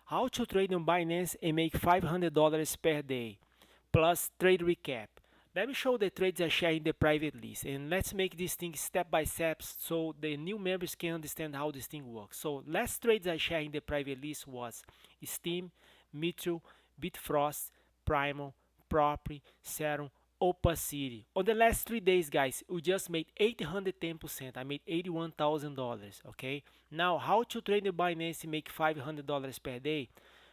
How to trade on Binance and make $500 per day, plus trade recap. Let me show the trades I share in the private list, and let's make this thing step by step so the new members can understand how this thing works. So last trades I share in the private list was Steam, Mitchell, Bitfrost, Primal, Property, Serum, Opacity. On the last 3 days, guys, we just made 810%. I made $81,000. Okay. Now, how to trade the Binance and make $500 per day?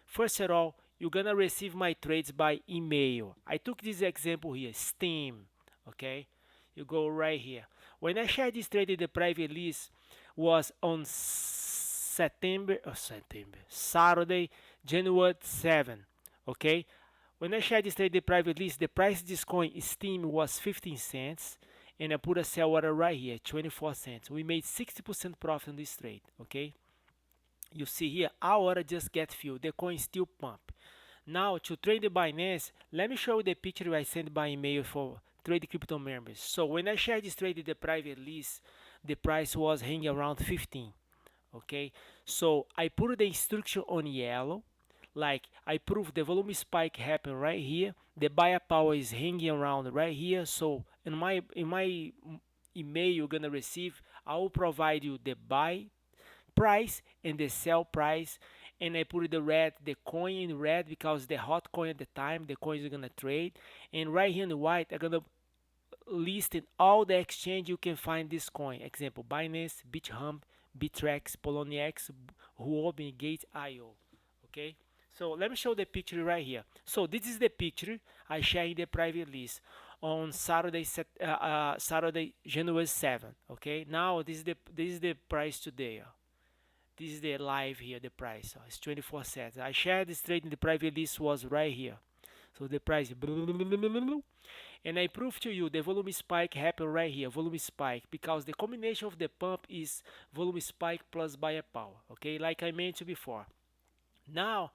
First of all, you're gonna receive my trades by email. I took this example here, Steam. Okay. You go right here. When I shared this trade in the private list was on Saturday, January 7. Okay. When I shared this trade the private list, the price of this coin Steam was 15 cents, and I put a sell order right here, 24 cents. We made 60% profit on this trade. Okay. You see here, our order just get filled. The coin still pump. Now to trade the Binance, let me show you the picture I sent by email for trade crypto members. So when I shared this trade in the private list, the price was hanging around 15. Okay, so I put the instruction on yellow, like I prove the volume spike happened right here. The buyer power is hanging around right here. So in my email you're gonna receive, I will provide you the buy price and the sell price, and I put the red, the coin in red because the hot coin at the time the coins are gonna trade, and right here in the white I'm gonna list in all the exchange you can find this coin. Example: Binance, BitHump, Bittrex, Poloniex, Huobi, Gate, IO. Okay. So let me show the picture right here. So this is the picture I share in the private list on Saturday, January 7. Okay. Now this is the price today. This is the live here, the price. It's 24 cents. I shared this trade in the private list was right here. So the price, and I prove to you the volume spike happened right here, volume spike, because the combination of the pump is volume spike plus buyer power. Okay, like I mentioned before. Now,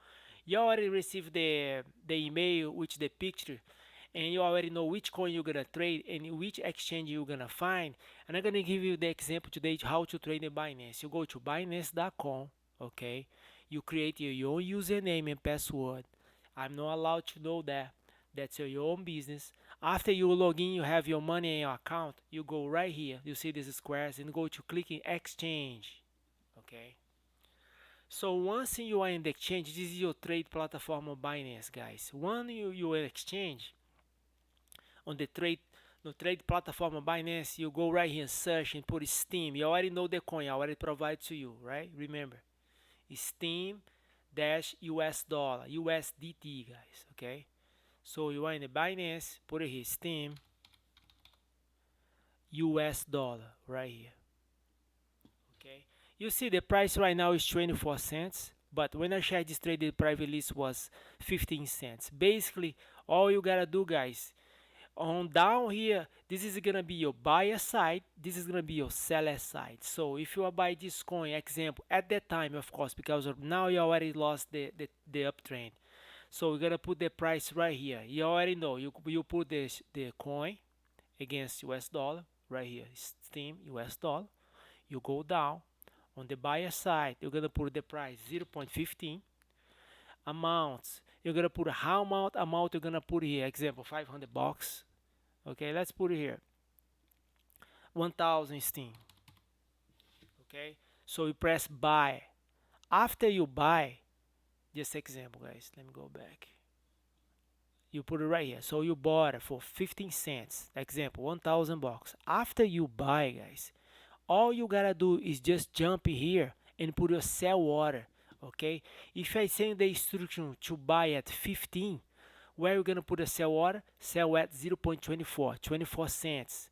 you already received the email with the picture, and you already know which coin you're gonna trade and which exchange you're gonna find. And I'm gonna give you the example today how to trade in Binance. You go to Binance.com, okay? You create your own username and password. I'm not allowed to know that. That's your own business. After you log in, you have your money in your account. You go right here. You see these squares and go to clicking exchange, okay? So once you are in the exchange, this is your trade platform of Binance, guys. When you are exchange on the trade platform of Binance, you go right here and search and put Steam. You already know the coin, I already provide to you, right? Remember, Steam dash US dollar, USDT, guys. Okay. So you are in the Binance, put it here, Steam US dollar right here. Okay, you see the price right now is 24 cents, but when I shared this trade the private list was 15 cents. Basically all you gotta do, guys, on down here, this is gonna be your buyer side, this is gonna be your seller side. So if you are buying this coin, example at that time, of course, because of now you already lost the uptrend, so we're gonna put the price right here. You already know, you put the coin against US dollar right here, Steam US dollar. You go down on the buyer side, you're gonna put the price 0.15. Amounts, you're gonna put how amount you're gonna put here. Example, 500 bucks. Okay, let's put it here, 1000 Steam. Okay, so you press buy. After you buy, just example, guys, let me go back. You put it right here. So you bought it for 15 cents. Example, 1000 bucks. After you buy, guys, all you gotta do is just jump in here and put your sell order. Okay, if I send the instruction to buy at 15, where you're gonna put a sell order? Sell at 0.24, 24 cents.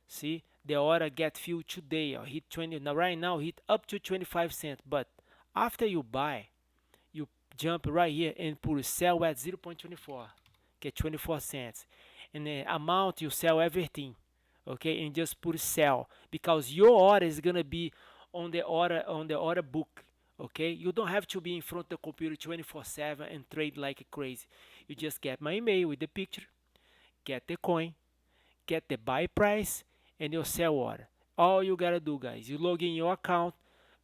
See, the order get filled today or hit 20. Now right now hit up to 25 cents, but after you buy, you jump right here and put sell at 0.24, get 24 cents, and the amount you sell everything. Okay, and just put sell, because your order is gonna be on the order book. Okay, you don't have to be in front of the computer 24/7 and trade like crazy. You just get my email with the picture, get the coin, get the buy price, and your sell order. All you gotta do, guys, you log in your account,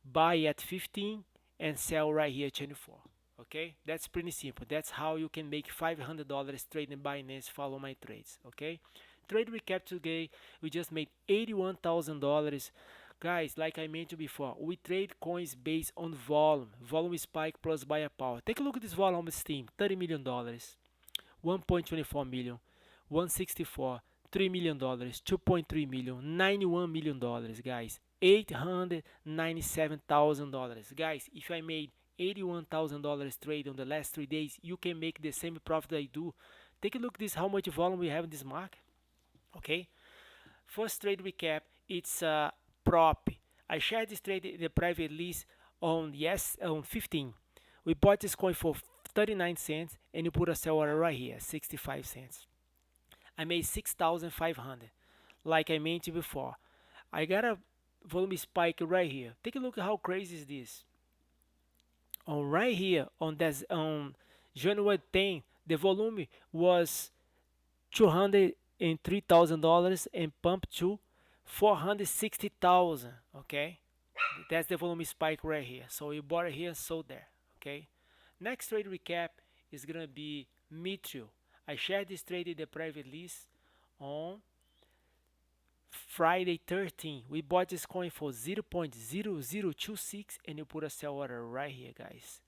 buy at 15 and sell right here 24. Okay. Okay, that's pretty simple. That's how you can make $500 trading Binance. Follow my trades. Okay, trade recap today. We just made $81,000. Guys, like I mentioned before, we trade coins based on volume spike plus buyer power. Take a look at this volume on Steam: $30 million, 1.24 million, 164, $3 million, 2.3 million, $91 million, guys, $897,000. Guys, if I made $81,000 trade on the last 3 days, you can make the same profit I do. Take a look at this, how much volume we have in this market. Okay, first trade recap, it's prop. I shared this trade in the private list on 15. We bought this coin for 39 cents and you put a sell order right here, 65 cents. I made 6,500. Like I mentioned before, I got a volume spike right here. Take a look at how crazy is this. On right here on that January 10, the volume was $203,000 and pumped to 460,000. Okay, that's the volume spike right here. So you bought it here, sold there. Okay, next trade recap is gonna be Mitchell. I shared this trade in the private list on Friday 13. We bought this coin for 0.0026 and you put a sell order right here, guys.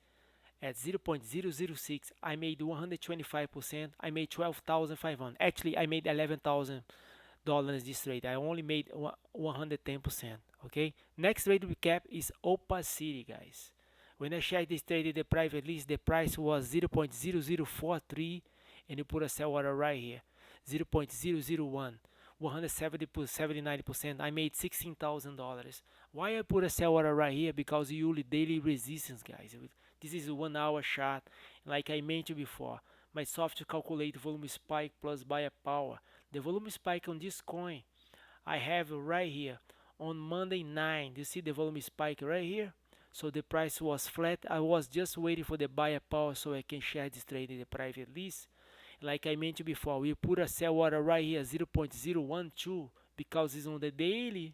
At 0.006, I made 125%. I made 12,500. Actually, I made $11,000 this trade. I only made 110%. Okay. Next trade recap is opacity, guys. When I shared this trade in the private list, the price was 0.0043, and you put a sell order right here. 0.001. 79%. I made $16,000. Why I put a sell order right here? Because you use daily resistance, guys. This is a 1 hour chart. Like I mentioned before, my software calculate volume spike plus buyer power. The volume spike on this coin I have right here on Monday 9. You see the volume spike right here? So the price was flat. I was just waiting for the buyer power so I can share this trade in the private list. Like I mentioned before, we put a sell order right here 0.012 because it's on the daily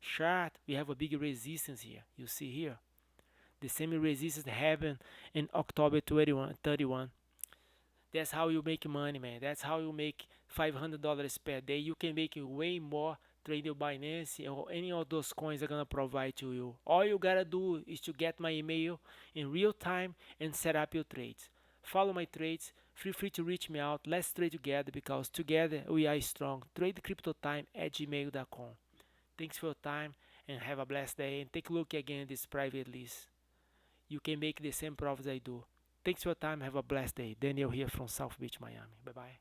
chart. We have a big resistance here. You see here, the same resistance happened in October 31. That's how you make money, man. That's how you make $500 per day. You can make way more trading Binance or any of those coins are gonna provide to you. All you gotta do is to get my email in real time and set up your trades. Follow my trades. Feel free to reach me out. Let's trade together because together we are strong. TradeCryptoTime@gmail.com. Thanks for your time and have a blessed day. And take a look again at this private list. You can make the same profits I do. Thanks for your time. Have a blessed day. Daniel here from South Beach, Miami. Bye bye.